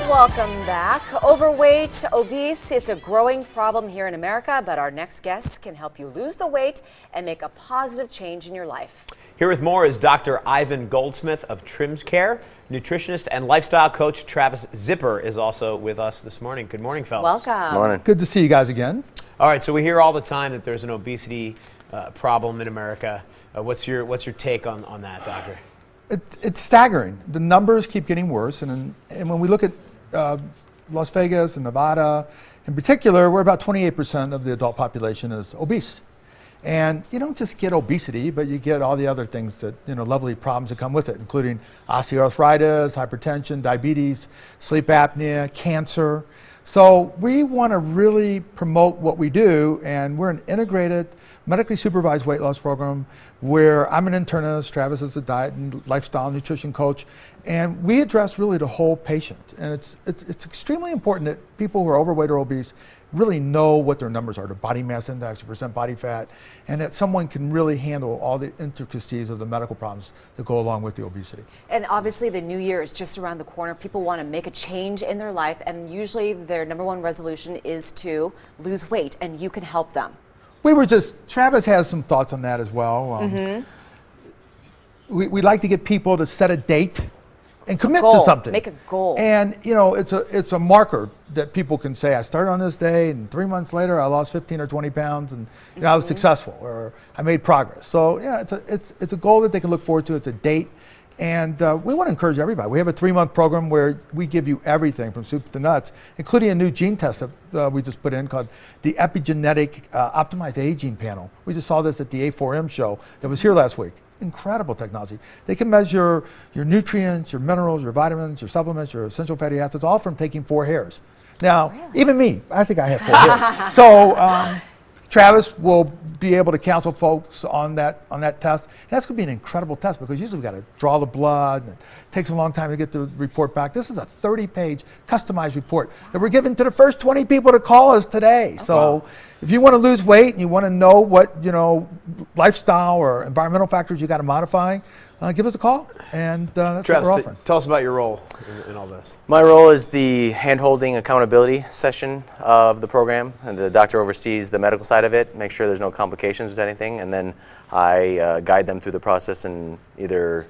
Welcome back. Overweight, obese, it's a growing problem here in America, but our next guest can help you lose the weight and make a positive change in your life. Here with more is Dr. Ivan Goldsmith of Trim's Care. Nutritionist and lifestyle coach Travis Zipper is also with us this morning. Good morning, fellas. Welcome. Morning. Good to see you guys again. All right, so we hear all the time that there's an obesity problem in America. What's your take on that, doctor? It's staggering. The numbers keep getting worse, and when we look at Las Vegas and Nevada in particular, we're about 28% of the adult population is obese. And you don't just get obesity, but you get all the other things that, lovely problems that come with it, including osteoarthritis, hypertension, diabetes, sleep apnea, cancer. So we want to really promote what we do, and we're an integrated, medically supervised weight loss program where I'm an internist, Travis is a diet and lifestyle nutrition coach, and we address really the whole patient. And it's extremely important that people who are overweight or obese really know what their numbers are, the body mass index, the percent body fat, and that someone can really handle all the intricacies of the medical problems that go along with the obesity. And obviously the new year is just around the corner. People want to make a change in their life, and usually their number one resolution is to lose weight, and you can help them. Travis has some thoughts on that as well. We like to get people to set a date and commit to something. Make a goal. And it's a marker that people can say, I started on this day and 3 months later I lost 15 or 20 pounds and I was successful, or I made progress. So yeah, it's a goal that they can look forward to. It's a date. And we want to encourage everybody. We have a 3-month program where we give you everything from soup to nuts, including a new gene test that we just put in called the Epigenetic Optimized Aging Panel. We just saw this at the A4M show that was here last week. Incredible technology. They can measure your nutrients, your minerals, your vitamins, your supplements, your essential fatty acids, all from taking 4 hairs. Now, even me, I think I have 4 hairs. So Travis will be able to counsel folks on that test. And that's going to be an incredible test because usually we've got to draw the blood, and it takes a long time to get the report back. This is a 30-page customized report that we're giving to the first 20 people to call us today. So if you want to lose weight and you want to know what, lifestyle or environmental factors you got to modify, give us a call, and that's Travis, what we're offering. Tell us about your role in all this. My role is the hand-holding accountability session of the program, and the doctor oversees the medical side of it, make sure there's no complications with anything, and then I guide them through the process and either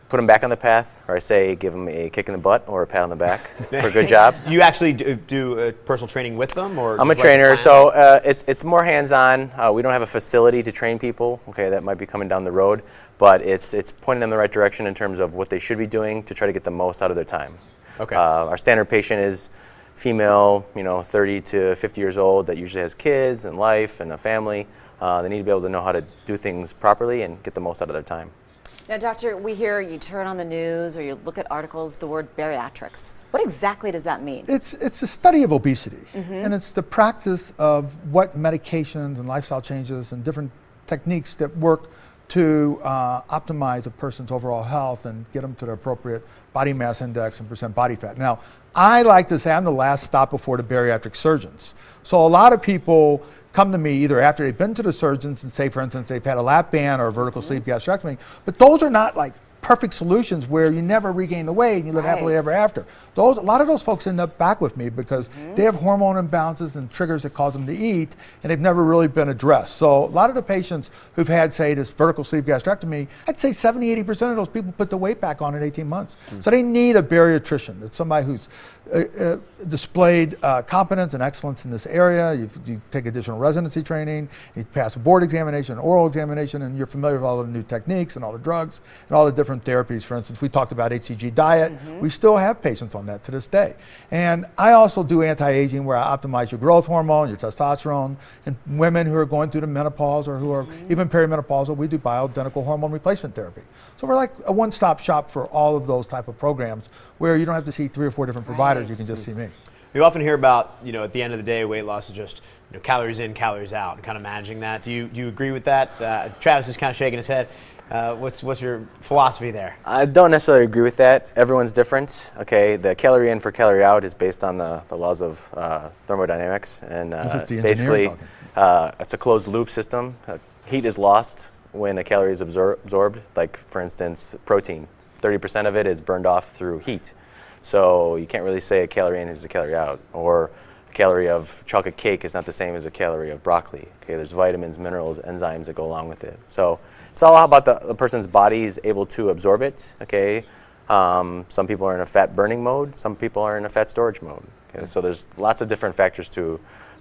put them back on the path, or I say give them a kick in the butt or a pat on the back for a good job. You actually do personal training with them, or I'm a trainer, so it's more hands-on. We don't have a facility to train people. Okay, that might be coming down the road, but it's pointing them in the right direction in terms of what they should be doing to try to get the most out of their time. Okay. Our standard patient is female, 30 to 50 years old, that usually has kids and life and a family. They need to be able to know how to do things properly and get the most out of their time. Now, doctor, we hear you turn on the news or you look at articles, the word bariatrics. What exactly does that mean? It's a study of obesity, and it's the practice of what medications and lifestyle changes and different techniques that work to optimize a person's overall health and get them to the appropriate body mass index and percent body fat. Now, I like to say I'm the last stop before the bariatric surgeons. So a lot of people come to me either after they've been to the surgeons and say, for instance, they've had a lap band or a vertical sleeve gastrectomy, but those are not like perfect solutions where you never regain the weight and you live happily ever after. A lot of those folks end up back with me because they have hormone imbalances and triggers that cause them to eat, and they've never really been addressed. So a lot of the patients who've had, say, this vertical sleeve gastrectomy, I'd say 70–80% of those people put the weight back on in 18 months. So they need a bariatrician. It's somebody who's displayed competence and excellence in this area. You take additional residency training, you pass a board examination, an oral examination, and you're familiar with all the new techniques and all the drugs and all the different therapies. For instance, we talked about HCG diet. We still have patients on that to this day. And I also do anti-aging where I optimize your growth hormone, your testosterone, and women who are going through the menopause or who are even perimenopausal, we do bioidentical hormone replacement therapy. So we're like a one-stop shop for all of those type of programs where you don't have to see 3 or 4 different providers, you can just see me. You often hear about, at the end of the day, weight loss is just calories in, calories out, and kind of managing that. Do you agree with that? Travis is kind of shaking his head. What's your philosophy there? I don't necessarily agree with that. Everyone's different. Okay, the calorie in for calorie out is based on the laws of thermodynamics, and basically it's a closed loop system. Heat is lost when a calorie is absorbed. Like for instance, protein, 30% of it is burned off through heat. So you can't really say a calorie in is a calorie out, or a calorie of chocolate cake is not the same as a calorie of broccoli. Okay, there's vitamins, minerals, enzymes that go along with it. So it's all about the person's body is able to absorb it. Okay, some people are in a fat burning mode, some people are in a fat storage mode. Okay, so there's lots of different factors to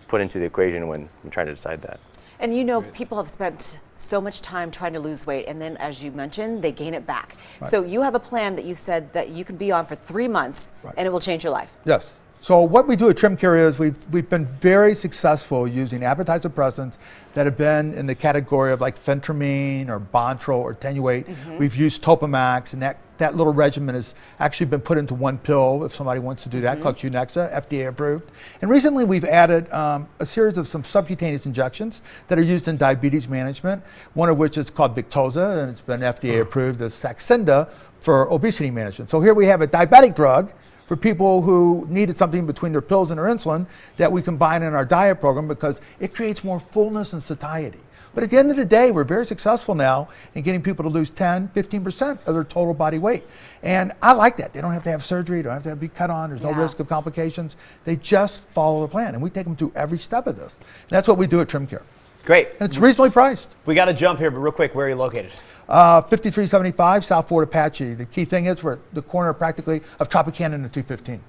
put into the equation when I'm trying to decide that. And you know, people have spent so much time trying to lose weight, and then, as you mentioned, they gain it back. Right. So you have a plan that you said that you can be on for 3 months, Right. and it will change your life. Yes. So what we do at Trim Care is we've been very successful using appetite suppressants that have been in the category of like phentermine or Bontrol or Tenuate. We've used Topamax, and that little regimen has actually been put into one pill if somebody wants to do that, called Qnexa, FDA approved. And recently we've added a series of some subcutaneous injections that are used in diabetes management, one of which is called Victoza, and it's been FDA approved as Saxenda for obesity management. So here we have a diabetic drug for people who needed something between their pills and their insulin that we combine in our diet program because it creates more fullness and satiety. But at the end of the day, we're very successful now in getting people to lose 10, 15% of their total body weight. And I like that. They don't have to have surgery, don't have to be cut on, there's no risk of complications. They just follow the plan, and we take them through every step of this. And that's what we do at Trim Care. Great. And it's reasonably priced. We got to jump here, but real quick, where are you located? 5375 South Fort Apache. The key thing is we're at the corner practically of Tropicana and the 215.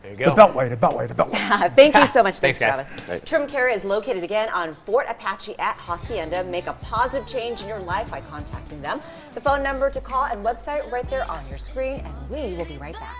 There you go. The Beltway. Thank you so much. Thanks, guys. Travis. Right. Trim Care is located again on Fort Apache at Hacienda. Make a positive change in your life by contacting them. The phone number to call and website right there on your screen, and we will be right back.